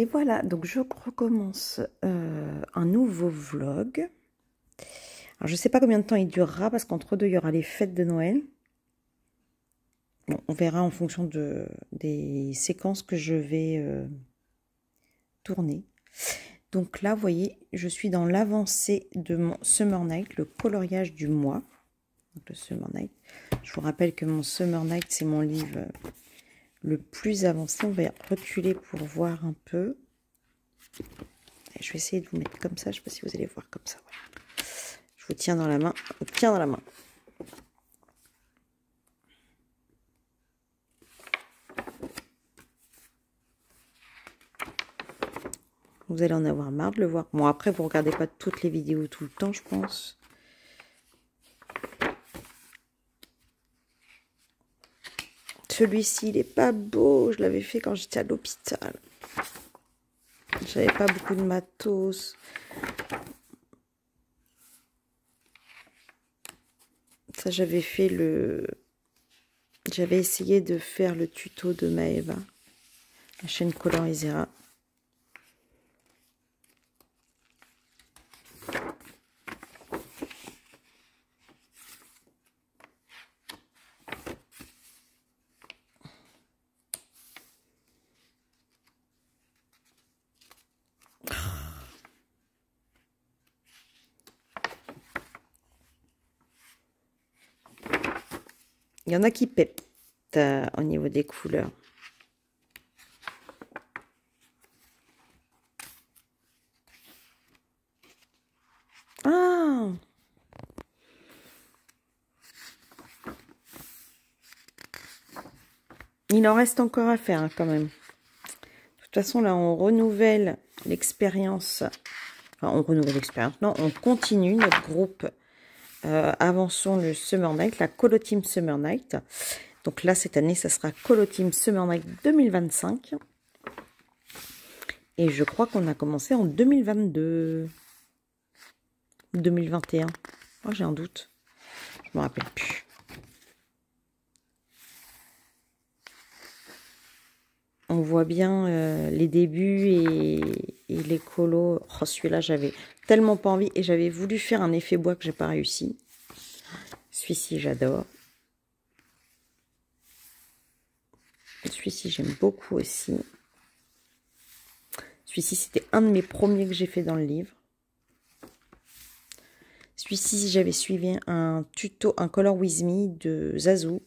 Et voilà, donc je recommence un nouveau vlog. Alors je sais pas combien de temps il durera parce qu'entre deux il y aura les fêtes de Noël. Bon, on verra en fonction des séquences que je vais tourner. Donc là, vous voyez, je suis dans l'avancée de mon Summer Night, le coloriage du mois. Donc le Summer Night. Je vous rappelle que mon Summer Night, c'est mon livre le plus avancé. On va reculer pour voir un peu. Et je vais essayer de vous mettre comme ça. Je ne sais pas si vous allez voir comme ça. Voilà. Je vous tiens dans la main. Je vous tiens dans la main. Vous allez en avoir marre de le voir. Bon, après, vous ne regardez pas toutes les vidéos tout le temps, je pense. Celui-ci, il n'est pas beau. Je l'avais fait quand j'étais à l'hôpital. J'avais pas beaucoup de matos. Ça, j'avais fait le... J'avais essayé de faire le tuto de Maëva, la chaîne Colorisera. Il y en a qui pètent au niveau des couleurs. Ah! Il en reste encore à faire hein, quand même. De toute façon, là, on renouvelle l'expérience. Enfin, on renouvelle l'expérience. Non, on continue notre groupe. Avançons le Summer Night, la Colo Team Summer Night. Donc là, cette année, ça sera Colo Team Summer Night 2025. Et je crois qu'on a commencé en 2022. 2021. Oh, j'ai un doute. Je ne me rappelle plus. On voit bien les débuts et les colos. Oh, celui-là, j'avais tellement pas envie. Et j'avais voulu faire un effet bois que j'ai pas réussi. Celui-ci, j'adore. Celui-ci, j'aime beaucoup aussi. Celui-ci, c'était un de mes premiers que j'ai fait dans le livre. Celui-ci, j'avais suivi un tuto, un Color With Me de Zazou.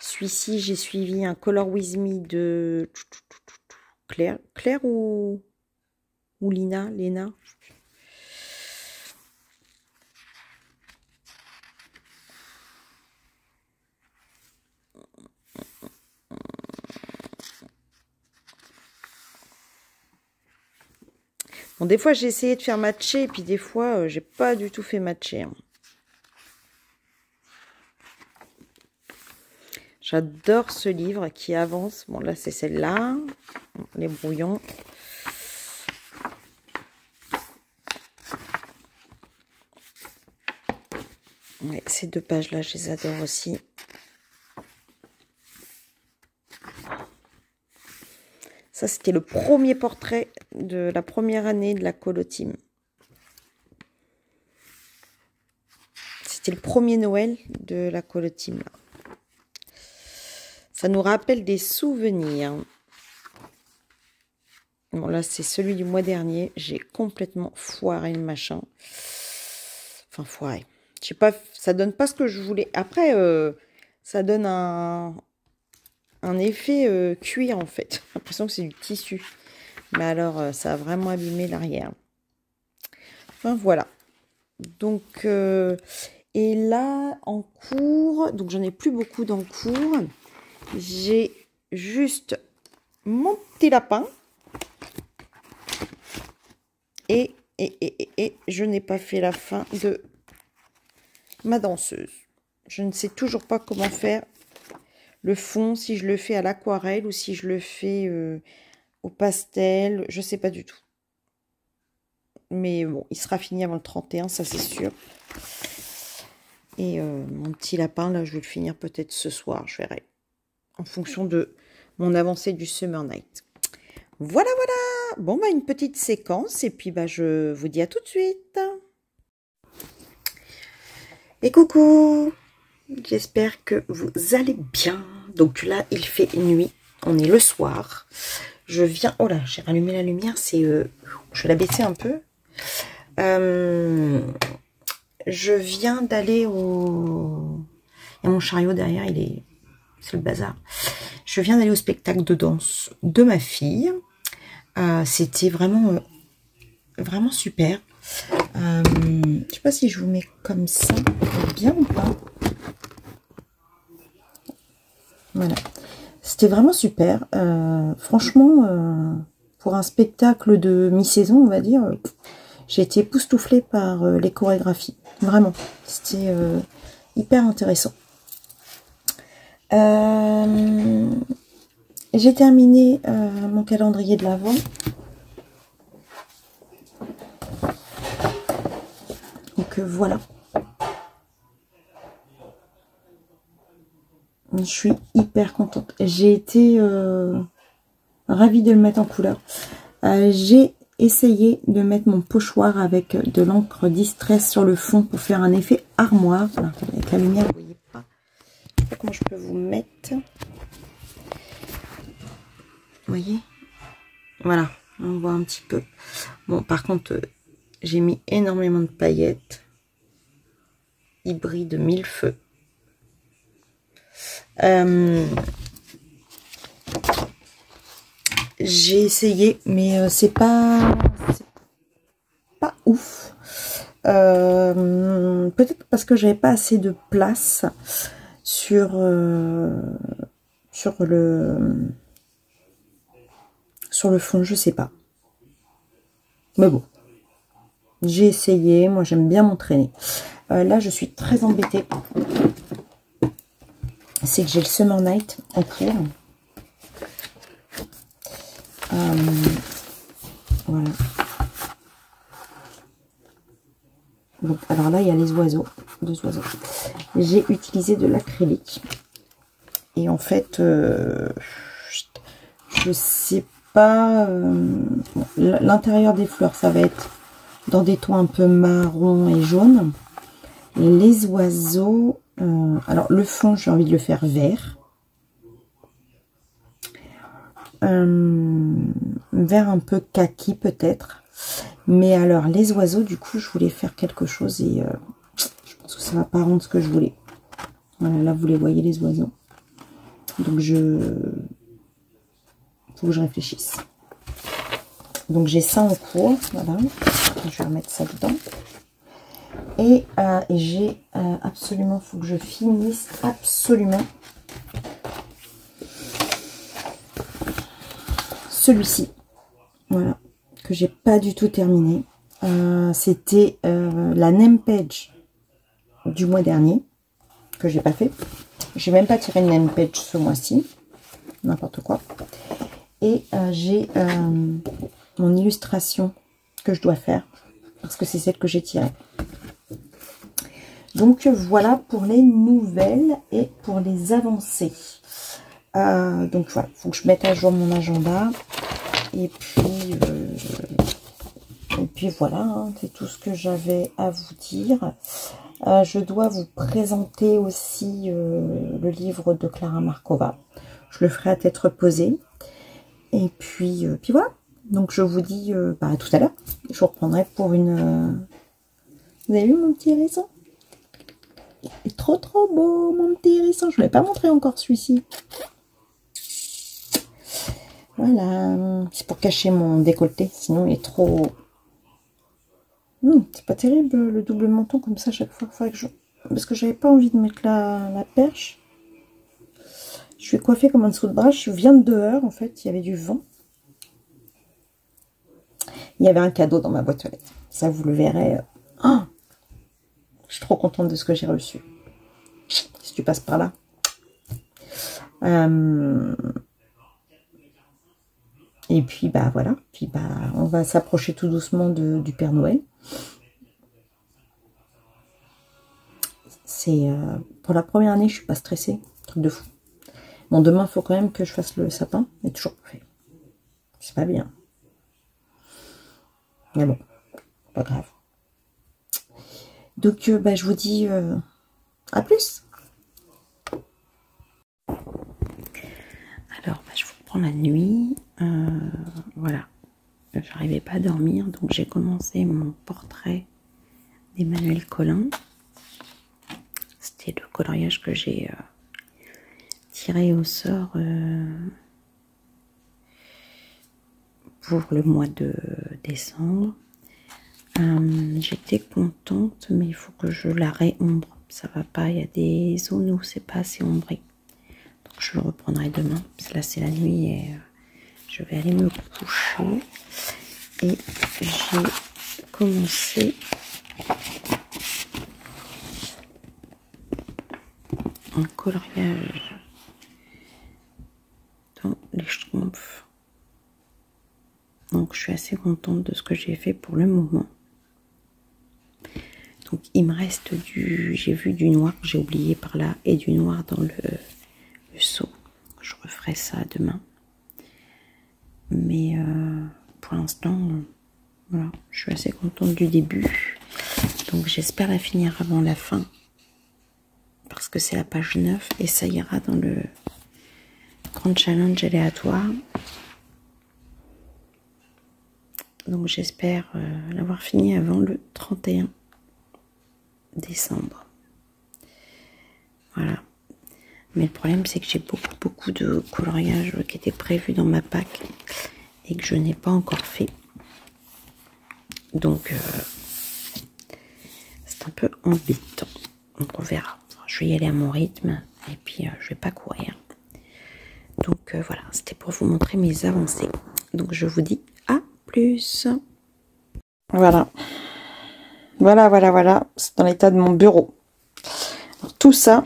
Celui-ci, j'ai suivi un Color With Me de Claire. Claire ou Lina? Léna. Bon, des fois, j'ai essayé de faire matcher, et puis des fois, j'ai pas du tout fait matcher. Hein. J'adore ce livre qui avance. Bon, là, c'est celle-là. Les brouillons. Ouais, ces deux pages-là, je les adore aussi. Ça, c'était le premier portrait de la première année de la Colo Team. C'était le premier Noël de la Colo Team. Là. Ça nous rappelle des souvenirs. Bon, là, c'est celui du mois dernier. J'ai complètement foiré le machin. Enfin, foiré. Je sais pas, ça donne pas ce que je voulais. Après, ça donne un effet cuir, en fait. J'ai l'impression que c'est du tissu. Mais alors, ça a vraiment abîmé l'arrière. Enfin, voilà. Donc, et là, en cours, donc j'en ai plus beaucoup dans le cours. J'ai juste mon petit lapin. Et je n'ai pas fait la fin de ma danseuse. Je ne sais toujours pas comment faire le fond, si je le fais à l'aquarelle ou si je le fais au pastel. Je ne sais pas du tout. Mais bon, il sera fini avant le 31, ça c'est sûr. Et mon petit lapin, là, je vais le finir peut-être ce soir, je verrai. En fonction de mon avancée du Summer Night. Voilà, voilà. Bon, bah, une petite séquence et puis bah, je vous dis à tout de suite. Et coucou. J'espère que vous allez bien. Donc là, il fait nuit. On est le soir. Je viens... Oh là, j'ai rallumé la lumière. C'est... je vais la baisser un peu. Je viens d'aller au... Il y a mon chariot derrière, il est... C'est le bazar. Je viens d'aller au spectacle de danse de ma fille. C'était vraiment... vraiment super. Je sais pas si je vous mets comme ça. Bien ou pas? Voilà. C'était vraiment super. Franchement, pour un spectacle de mi-saison, on va dire, j'ai été époustouflée par les chorégraphies. Vraiment. C'était hyper intéressant. J'ai terminé mon calendrier de l'Avent. Donc voilà. Je suis hyper contente. J'ai été ravie de le mettre en couleur. J'ai essayé de mettre mon pochoir avec de l'encre Distress sur le fond pour faire un effet armoire. Alors, avec la lumière, vous voyez pas. Je sais pas comment je peux vous mettre. Vous voyez? Voilà, on voit un petit peu. Bon, par contre, j'ai mis énormément de paillettes. Hybride mille feux. J'ai essayé, mais c'est pas ouf. Peut-être parce que j'avais pas assez de place sur le fond, je sais pas. Mais bon, j'ai essayé. Moi, j'aime bien m'entraîner. Là, je suis très embêtée. C'est que j'ai le Summer Night en cours. Voilà. Donc, alors là, il y a les oiseaux. 2 oiseaux. J'ai utilisé de l'acrylique. Et en fait, je sais pas. L'intérieur des fleurs, ça va être dans des tons un peu marron et jaune. Les oiseaux, alors le fond, j'ai envie de le faire vert. Vert un peu kaki peut-être. Mais alors les oiseaux, du coup, je voulais faire quelque chose et je pense que ça va pas rendre ce que je voulais. Voilà, là vous les voyez les oiseaux. Donc faut que je réfléchisse. Donc j'ai ça en cours, voilà. Je vais remettre ça dedans. Et j'ai absolument, faut que je finisse absolument celui-ci. Voilà, que j'ai pas du tout terminé. C'était la name page du mois dernier, que j'ai pas fait. J'ai même pas tiré une name page ce mois-ci. N'importe quoi. Et j'ai mon illustration que je dois faire, parce que c'est celle que j'ai tirée. Donc voilà pour les nouvelles et pour les avancées. Donc voilà, il faut que je mette à jour mon agenda. Et puis voilà, hein, c'est tout ce que j'avais à vous dire. Je dois vous présenter aussi le livre de Clara Markova. Je le ferai à tête reposée. Et puis voilà. Donc je vous dis à tout à l'heure. Je vous reprendrai pour une... Vous avez vu mon petit hérisson? Il est trop beau, mon petit hérisson. Je ne l'ai pas montré encore celui-ci. Voilà. C'est pour cacher mon décolleté. Sinon il est trop... c'est pas terrible le double menton comme ça chaque fois. Faudrait que je... Parce que j'avais pas envie de mettre la perche. Je suis coiffée comme un dessous de bras. Je viens de dehors en fait. Il y avait du vent. Il y avait un cadeau dans ma boîte aux lettres. Ça vous le verrez. Oh, je suis trop contente de ce que j'ai reçu. Si tu passes par là. Et puis bah voilà. Puis bah on va s'approcher tout doucement du Père Noël. C'est pour la première année, je suis pas stressée, truc de fou. Bon, demain, il faut quand même que je fasse le sapin. Il n'est toujours pas fait. C'est pas bien. Mais bon, pas grave. Donc, bah, je vous dis à plus. Alors, bah, je vous reprends la nuit. Voilà. J'arrivais pas à dormir, donc j'ai commencé mon portrait d'Emmanuel Colin. C'était le coloriage que j'ai tiré au sort pour le mois de décembre. J'étais contente, mais il faut que je la réombre. Ça va pas, il y a des zones où c'est pas assez ombré. Donc je le reprendrai demain. Parce que là c'est la nuit et je vais aller me coucher. Et j'ai commencé un coloriage dans les schtroumpfs. Donc je suis assez contente de ce que j'ai fait pour le moment. Donc il me reste j'ai vu du noir que j'ai oublié par là et du noir dans le seau. Je referai ça demain. Mais pour l'instant, voilà, je suis assez contente du début. Donc j'espère la finir avant la fin. Parce que c'est la page 9 et ça ira dans le grand challenge aléatoire. Donc j'espère l'avoir fini avant le 31 décembre. Voilà. Mais le problème c'est que j'ai beaucoup de coloriage qui étaient prévus dans ma pack et que je n'ai pas encore fait. Donc c'est un peu embêtant. Donc on verra. Je vais y aller à mon rythme et puis je vais pas courir. Donc voilà, c'était pour vous montrer mes avancées. Donc je vous dis à plus. Voilà. Voilà. C'est dans l'état de mon bureau. Alors, tout ça,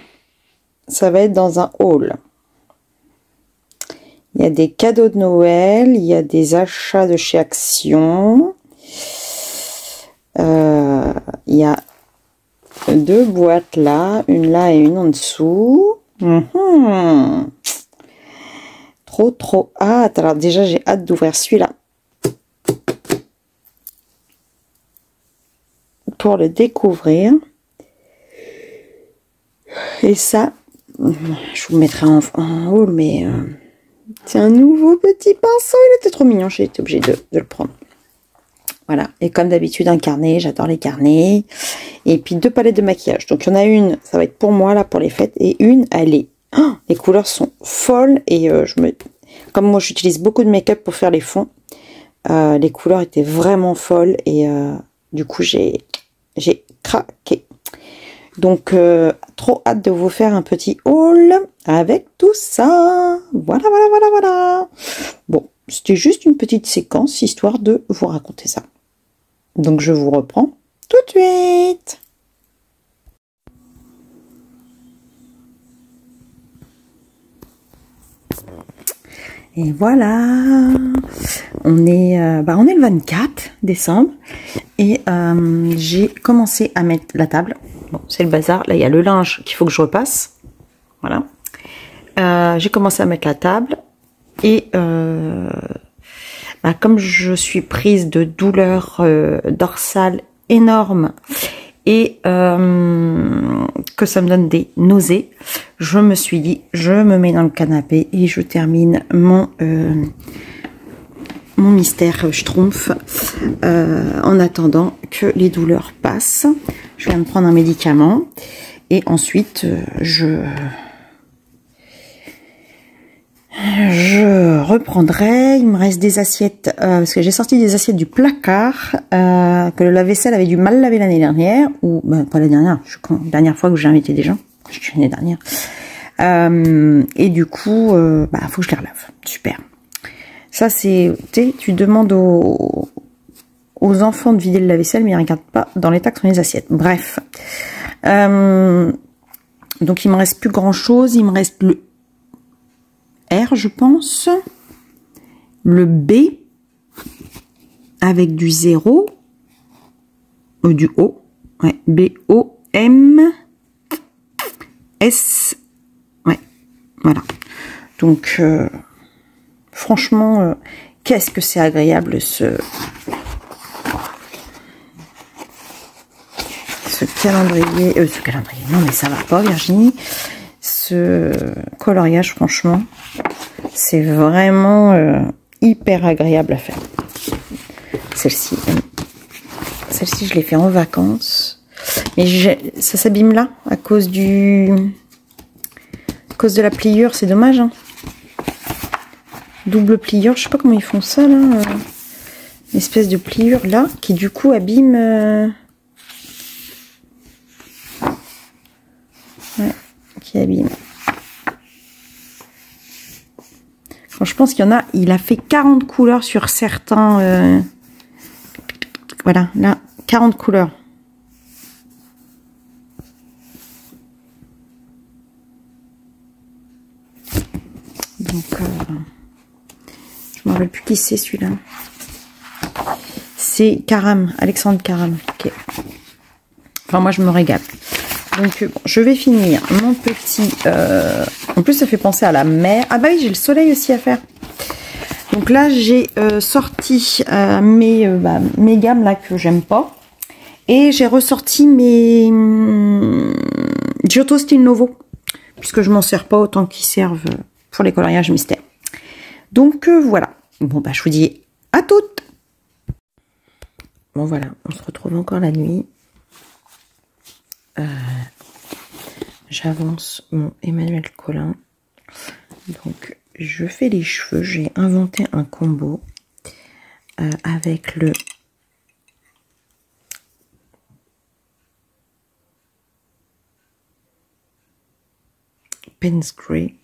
ça va être dans un haul. Il y a des cadeaux de Noël, il y a des achats de chez Action. Il y a 2 boîtes là, une là et une en dessous. Trop hâte. Alors déjà j'ai hâte d'ouvrir celui-là pour le découvrir. Et ça, je vous le mettrai en haul, mais c'est un nouveau petit pinceau. Il était trop mignon, j'ai été obligée de le prendre. Voilà, et comme d'habitude un carnet, j'adore les carnets. Et puis 2 palettes de maquillage. Donc il y en a une, ça va être pour moi là pour les fêtes, et une, elle est, les couleurs sont folles. Et comme moi j'utilise beaucoup de make-up pour faire les fonds, les couleurs étaient vraiment folles et du coup j'ai craqué. Donc trop hâte de vous faire un petit haul avec tout ça. Voilà. Bon, c'était juste une petite séquence histoire de vous raconter ça. Donc je vous reprends tout de suite. Et voilà, on est le 24 décembre et j'ai commencé à mettre la table. Bon, c'est le bazar. Là, il y a le linge qu'il faut que je repasse. Voilà. J'ai commencé à mettre la table et comme je suis prise de douleurs dorsales énormes et que ça me donne des nausées, je me suis dit, je me mets dans le canapé et je termine mon mystère schtroumpf en attendant que les douleurs passent. Je viens de prendre un médicament et ensuite je reprendrai. Il me reste des assiettes parce que j'ai sorti des assiettes du placard que le lave-vaisselle avait du mal laver l'année dernière, ou pas la dernière, la dernière fois que j'ai invité des gens, je suis l'année dernière, et du coup faut que je les relave. Super. Ça c'est, tu demandes aux enfants de vider le lave-vaisselle, mais ils ne regardent pas dans l'état que sont les assiettes. Bref, donc il me reste plus grand chose. Il me reste le R, je pense, le B avec du 0, du O, ouais, B O M S, ouais, Voilà. Donc, franchement, qu'est-ce que c'est agréable ce calendrier. Ce calendrier, non mais ça va pas Virginie. Ce coloriage, franchement, c'est vraiment hyper agréable à faire. Celle-ci, je l'ai fait en vacances. Mais ça s'abîme là à cause de la pliure, c'est dommage. Hein. Double pliure, je sais pas comment ils font ça là. Une espèce de pliure là qui du coup abîme. Ouais, qui abîme. Bon, je pense qu'il y en a. Il a fait 40 couleurs sur certains. Voilà, là, 40 couleurs. Donc, je ne me rappelle plus qui c'est celui-là. C'est Karam, Alexandre Karam. Ok. Enfin, moi, je me régale. Donc, bon, je vais finir mon petit... En plus, ça fait penser à la mer. Ah bah oui, j'ai le soleil aussi à faire. Donc là, j'ai sorti mes gammes là que j'aime pas. Et j'ai ressorti mes Giotto Style Novo. Puisque je m'en sers pas autant qu'ils servent pour les coloriages mystères. Donc voilà. Bon bah je vous dis à toutes. Bon voilà, on se retrouve encore la nuit. J'avance mon Emmanuel Colin. Donc je fais les cheveux. J'ai inventé un combo avec le Penn's Grey,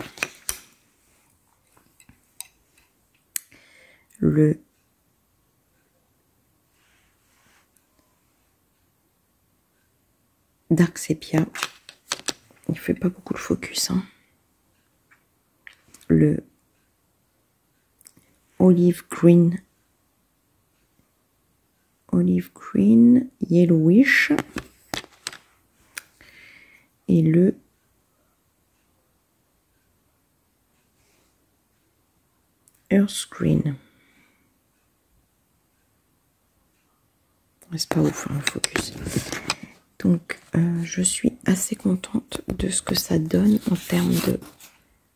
le Dark Sepia, il fait pas beaucoup de focus, hein. Le Olive Green Yellowish et le Earth Green. C'est pas ouf hein, le focus. Donc je suis assez contente de ce que ça donne en termes de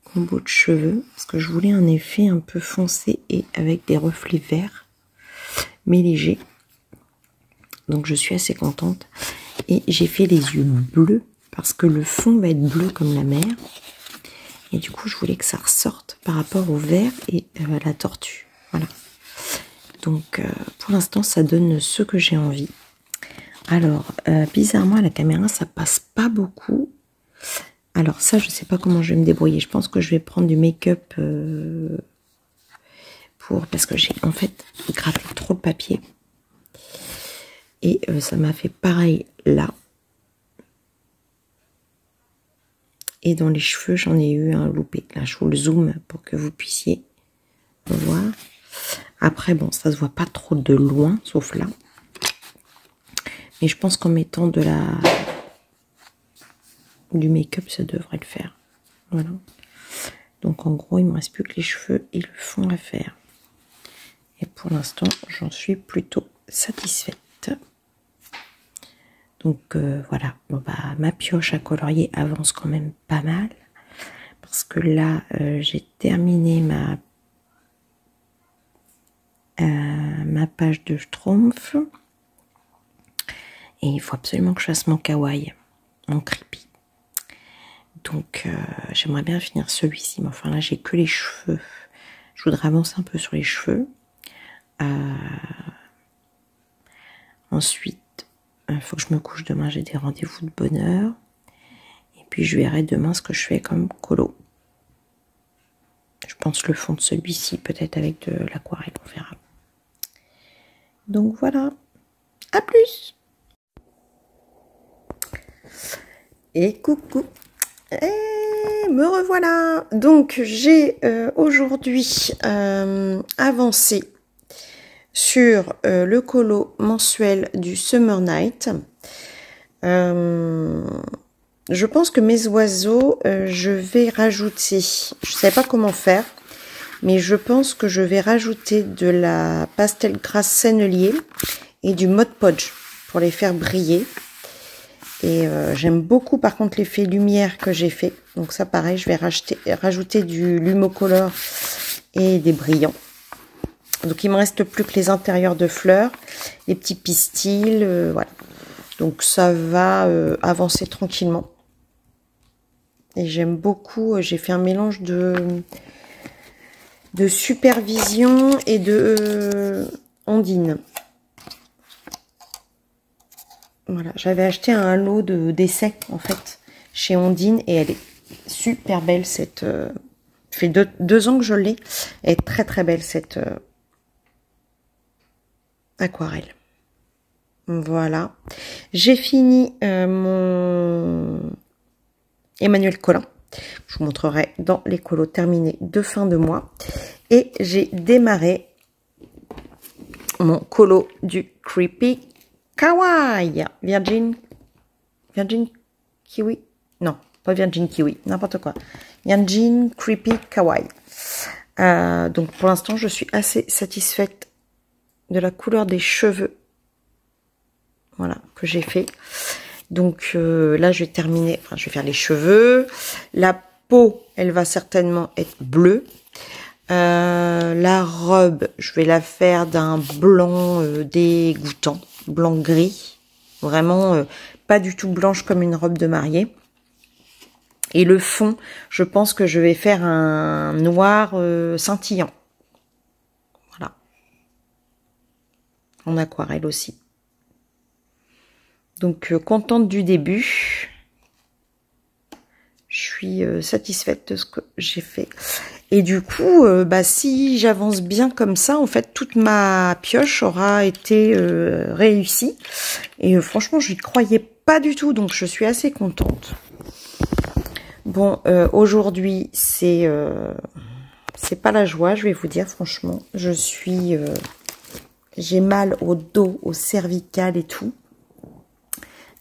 combo de cheveux, parce que je voulais un effet un peu foncé et avec des reflets verts mais légers. Donc je suis assez contente. Et j'ai fait les yeux bleus parce que le fond va être bleu comme la mer. Et du coup je voulais que ça ressorte par rapport au vert et à la tortue. Voilà. Donc pour l'instant ça donne ce que j'ai envie. Alors bizarrement à la caméra ça passe pas beaucoup. Alors ça je sais pas comment je vais me débrouiller. Je pense que je vais prendre du make-up parce que j'ai en fait gratté trop de papier. Et ça m'a fait pareil là. Et dans les cheveux, j'en ai eu un loupé. Là, je vous le zoome pour que vous puissiez voir. Après, bon, ça se voit pas trop de loin, sauf là. Mais je pense qu'en mettant du make-up, ça devrait le faire. Voilà. Donc, en gros, il me reste plus que les cheveux et le fond à faire. Et pour l'instant, j'en suis plutôt satisfaite. Donc voilà, bon, bah, ma pioche à colorier avance quand même pas mal. Parce que là, j'ai terminé ma page de Schtroumpf. Et il faut absolument que je fasse mon kawaii, mon creepy. Donc j'aimerais bien finir celui-ci. Mais enfin là, j'ai que les cheveux. Je voudrais avancer un peu sur les cheveux. Ensuite, il faut que je me couche demain, j'ai des rendez-vous de bonne heure. Et puis je verrai demain ce que je fais comme colo. Je pense le fond de celui-ci, peut-être avec de l'aquarelle, on verra. Donc voilà, à plus. Et coucou. Et me revoilà. Donc j'ai aujourd'hui avancé sur le colo mensuel du Summer Night. je pense que mes oiseaux, je vais rajouter, je ne savais pas comment faire, mais je pense que je vais rajouter de la pastel grasse sennelier et du Mod Podge pour les faire briller. Et j'aime beaucoup par contre l'effet lumière que j'ai fait. Donc ça pareil, je vais rajouter du Lumocolor et des brillants. Donc il me reste plus que les intérieurs de fleurs, les petits pistils, voilà. Donc ça va avancer tranquillement. Et j'aime beaucoup, j'ai fait un mélange de supervision et de ondine. Voilà, j'avais acheté un lot d'essais en fait chez Ondine et elle est super belle cette. Ça fait deux ans que je l'ai. Elle est très très belle cette aquarelle. Voilà, j'ai fini mon Emmanuel Colin. Je vous montrerai dans les colos terminés de fin de mois. Et j'ai démarré mon colo du Creepy Kawaii. Virgin Kiwi. Non, pas Virgin Kiwi, n'importe quoi. Virgin Creepy Kawaii. Donc pour l'instant, je suis assez satisfaite de la couleur des cheveux. Voilà, que j'ai fait. Donc là, je vais terminer, enfin, je vais faire les cheveux. La peau, elle va certainement être bleue. La robe, je vais la faire d'un blanc dégoûtant, blanc-gris. Vraiment pas du tout blanche comme une robe de mariée. Et le fond, je pense que je vais faire un noir scintillant. Voilà. En aquarelle aussi. Donc, contente du début. Je suis satisfaite de ce que j'ai fait. Et du coup, si j'avance bien comme ça, en fait, toute ma pioche aura été réussie. Et franchement, je n'y croyais pas du tout. Donc, je suis assez contente. Bon, aujourd'hui, c'est pas la joie, je vais vous dire, franchement. J'ai mal au dos, au cervical et tout.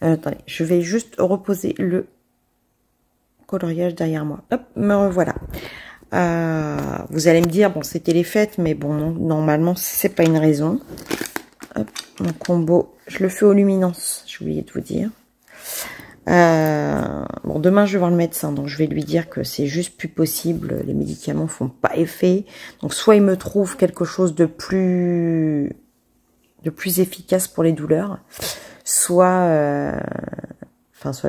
Attendez, je vais juste reposer le coloriage derrière moi. Hop, me revoilà. Vous allez me dire, bon, c'était les fêtes, mais bon, non, normalement, c'est pas une raison. Hop, mon combo, je le fais aux luminances, j'ai oublié de vous dire. Bon, demain, je vais voir le médecin, donc je vais lui dire que c'est juste plus possible. Les médicaments font pas effet. Donc, soit il me trouve quelque chose de plus efficace pour les douleurs, soit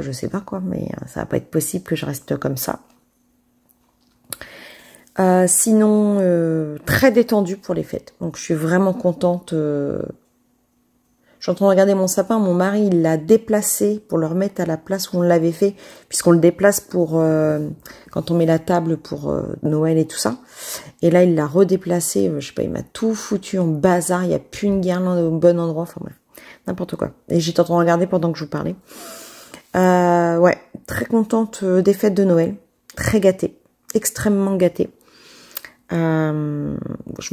je sais pas quoi, mais ça va pas être possible que je reste comme ça. Sinon, très détendue pour les fêtes. Donc, je suis vraiment contente. Je suis en train de regarder mon sapin. Mon mari, il l'a déplacé pour le remettre à la place où on l'avait fait, puisqu'on le déplace pour quand on met la table pour Noël et tout ça. Et là, il l'a redéplacé. Je sais pas, il m'a tout foutu en bazar. Il n'y a plus une guirlande au bon endroit. Enfin bref, n'importe quoi. Et j'étais en train de regarder pendant que je vous parlais. Ouais, très contente des fêtes de Noël. Très gâtée. Extrêmement gâtée. Je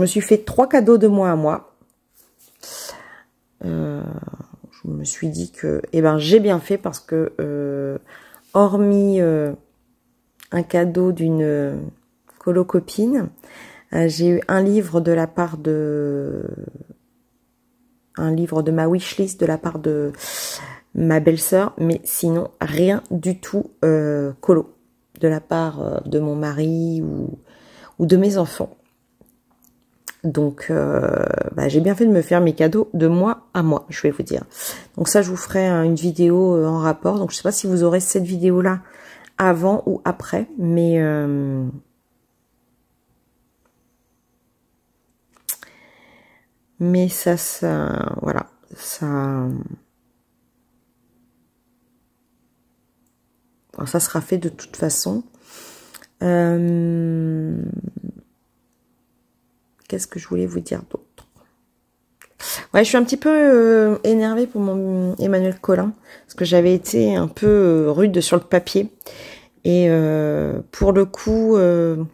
me suis fait 3 cadeaux de moi à moi. Je me suis dit que j'ai bien fait parce que hormis un cadeau d'une colo-copine, j'ai eu un livre de ma wishlist de la part de ma belle-sœur, mais sinon rien du tout colo de la part de mon mari ou de mes enfants. Donc, j'ai bien fait de me faire mes cadeaux de moi à moi, je vais vous dire. Donc ça, je vous ferai une vidéo en rapport. Donc, je sais pas si vous aurez cette vidéo-là avant ou après, mais voilà, ça sera fait de toute façon. Qu'est-ce que je voulais vous dire d'autre? Ouais, je suis un petit peu énervée pour mon Emmanuel Colin, parce que j'avais été un peu rude sur le papier. Et pour le coup, je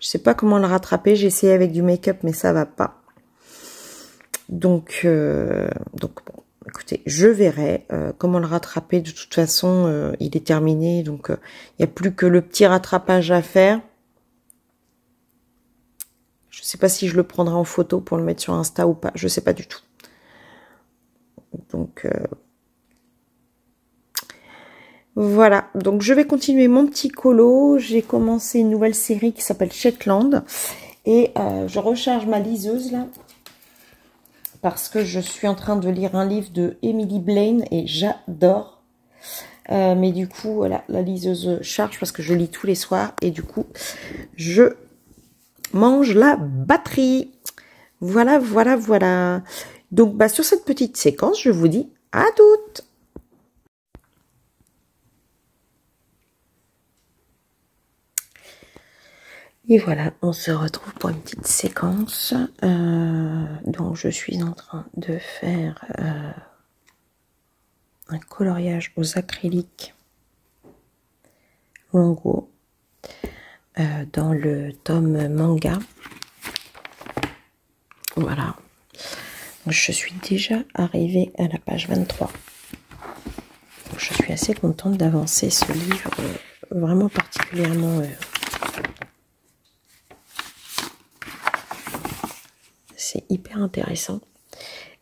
sais pas comment le rattraper. J'ai essayé avec du make-up, mais ça va pas. Donc bon, écoutez, je verrai comment le rattraper. De toute façon, il est terminé, donc il n'y a plus que le petit rattrapage à faire. Je ne sais pas si je le prendrai en photo pour le mettre sur Insta ou pas. Je ne sais pas du tout. Donc, voilà. Donc, je vais continuer mon petit colo. J'ai commencé une nouvelle série qui s'appelle Shetland. Et je recharge ma liseuse, là. Parce que je suis en train de lire un livre de Emily Blaine et j'adore. Mais du coup, voilà, la liseuse charge parce que je lis tous les soirs. Et du coup, je mange la batterie. Voilà, voilà, voilà. Donc, bah, sur cette petite séquence, je vous dis à toutes. Et voilà, on se retrouve pour une petite séquence. Donc, je suis en train de faire un coloriage aux acryliques Longo dans le tome manga. Voilà. Donc, je suis déjà arrivée à la page 23. Donc, je suis assez contente d'avancer ce livre vraiment particulièrement. C'est hyper intéressant.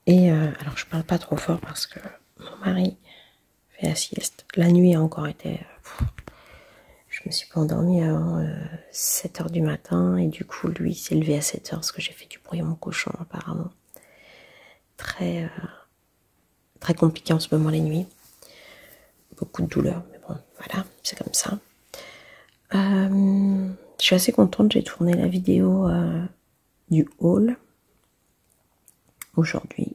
Et alors, je parle pas trop fort parce que mon mari fait la sieste. La nuit a encore été... je me suis pas endormie avant 7 h du matin. Et du coup, lui s'est levé à 7 h parce que j'ai fait du bruit à mon cochon, apparemment. Très, très compliqué en ce moment, les nuits. Beaucoup de douleur. Mais bon, voilà, c'est comme ça. Je suis assez contente. J'ai tourné la vidéo du haul aujourd'hui.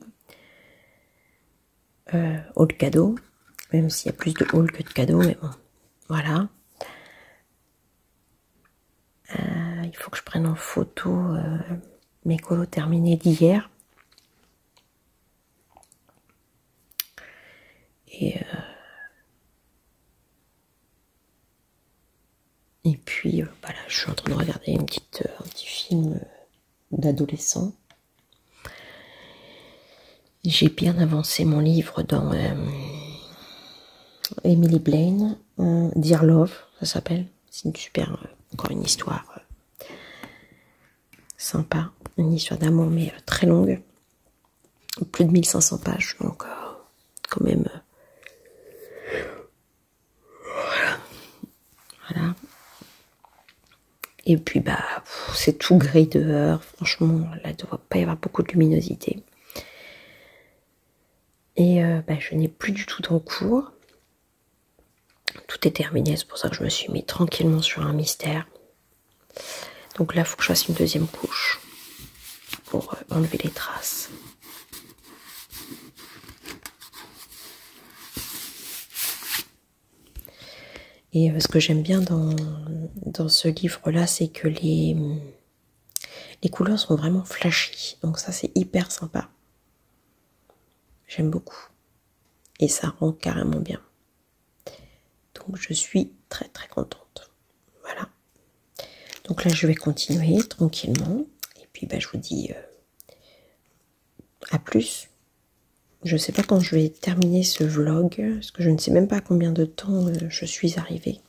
Haul cadeau, même s'il y a plus de haul que de cadeaux, mais bon, voilà. Il faut que je prenne en photo mes colos terminés d'hier. Et puis, voilà, je suis en train de regarder un petit film d'adolescent. J'ai bien avancé mon livre dans Emily Blaine, Dear Love, ça s'appelle. C'est une super, encore une histoire sympa, une histoire d'amour, mais très longue. Plus de 1500 pages, donc quand même... voilà. Et puis, bah, c'est tout gris dehors. Franchement, là, il ne doit pas y avoir beaucoup de luminosité. Et bah, je n'ai plus du tout d'encours. Tout est terminé, c'est pour ça que je me suis mis tranquillement sur un mystère. Donc là, il faut que je fasse une deuxième couche pour enlever les traces. Et ce que j'aime bien dans ce livre-là, c'est que les couleurs sont vraiment flashy. Donc ça, c'est hyper sympa. J'aime beaucoup. Et ça rend carrément bien. Donc je suis très très contente. Voilà. Donc là, je vais continuer tranquillement. Et puis, bah, je vous dis à plus. Je ne sais pas quand je vais terminer ce vlog, parce que je ne sais même pas à combien de temps je suis arrivée.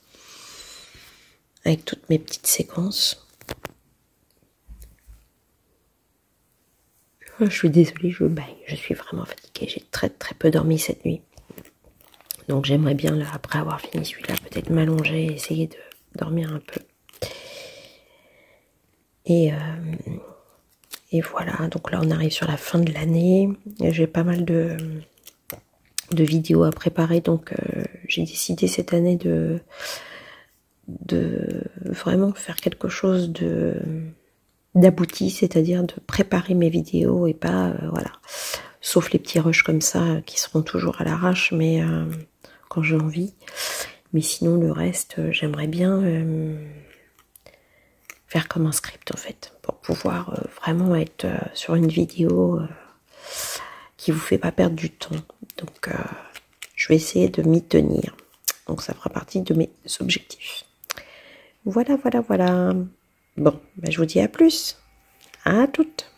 Avec toutes mes petites séquences. Je suis désolée, je baille. Je suis vraiment fatiguée. J'ai très très peu dormi cette nuit. Donc j'aimerais bien, là, après avoir fini celui-là, peut-être m'allonger et essayer de dormir un peu. Et voilà, donc là on arrive sur la fin de l'année. J'ai pas mal de vidéos à préparer, donc j'ai décidé cette année de vraiment faire quelque chose d'abouti, c'est-à-dire de préparer mes vidéos et pas, voilà, sauf les petits rushs comme ça qui seront toujours à l'arrache, mais quand j'ai envie. Mais sinon le reste, j'aimerais bien faire comme un script en fait, pour pouvoir vraiment être sur une vidéo qui vous fait pas perdre du temps. Donc je vais essayer de m'y tenir. Donc ça fera partie de mes objectifs. Voilà, voilà, voilà. Bon, ben, je vous dis à plus. À toutes.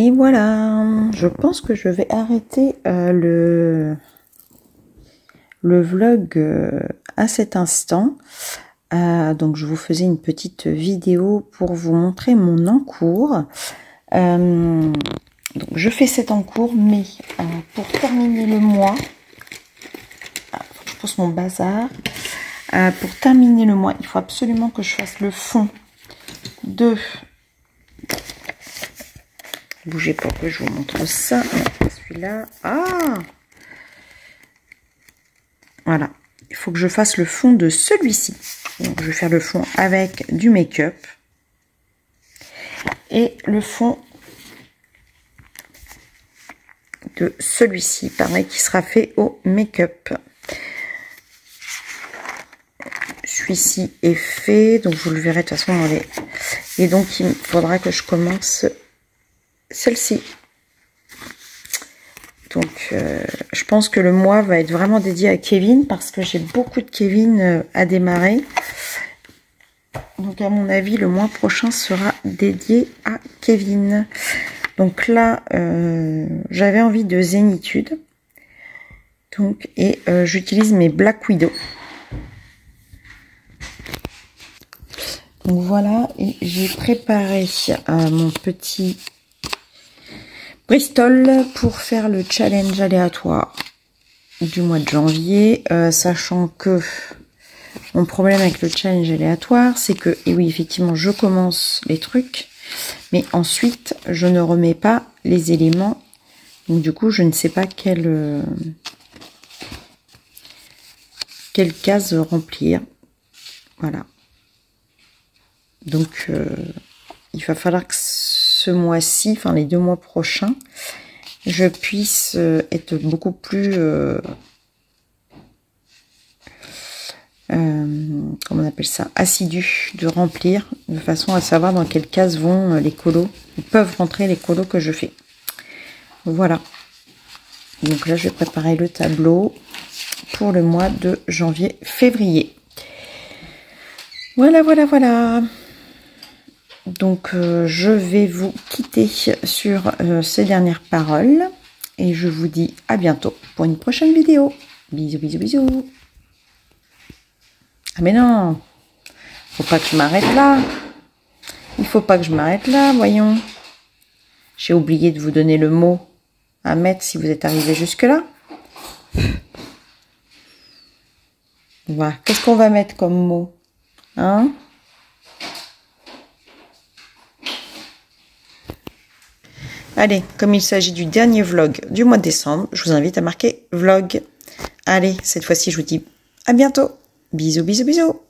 Et voilà, je pense que je vais arrêter le vlog à cet instant. Donc je vous faisais une petite vidéo pour vous montrer mon encours. Donc je fais cet encours, mais pour terminer le mois, je pose mon bazar. Pour terminer le mois, il faut absolument que je fasse le fond de... Bougez pas que je vous montre ça. Celui-là. Ah! Voilà. Il faut que je fasse le fond de celui-ci. Donc, je vais faire le fond avec du make-up. Et le fond de celui-ci, pareil, qui sera fait au make-up. Celui-ci est fait. Donc, vous le verrez de toute façon dans les... Et donc, il faudra que je commence... celle-ci. Donc, je pense que le mois va être vraiment dédié à Kevin parce que j'ai beaucoup de Kevin à démarrer. Donc, à mon avis, le mois prochain sera dédié à Kevin. Donc là, j'avais envie de zénitude. Donc, et j'utilise mes Black Widow. Donc voilà, et j'ai préparé mon petit Bristol pour faire le challenge aléatoire du mois de janvier, sachant que mon problème avec le challenge aléatoire, c'est que, et oui, effectivement, je commence les trucs, mais ensuite, je ne remets pas les éléments, donc du coup, je ne sais pas quelle case remplir, voilà. Donc, il va falloir que ce mois-ci, enfin les 2 mois prochains, je puisse être beaucoup plus, comment on appelle ça, assidu de remplir, de façon à savoir dans quelle case vont les colos, peuvent rentrer les colos que je fais. Voilà. Donc là, je vais préparer le tableau pour le mois de janvier-février. Voilà, voilà, voilà. Donc, je vais vous quitter sur ces dernières paroles. Et je vous dis à bientôt pour une prochaine vidéo. Bisous, bisous, bisous. Ah mais non, faut pas que je m'arrête là. Il faut pas que je m'arrête là, voyons. J'ai oublié de vous donner le mot à mettre si vous êtes arrivé jusque-là. Voilà. Qu'est-ce qu'on va mettre comme mot? Hein? Allez, comme il s'agit du dernier vlog du mois de décembre, je vous invite à marquer vlog. Allez, cette fois-ci, je vous dis à bientôt. Bisous, bisous, bisous.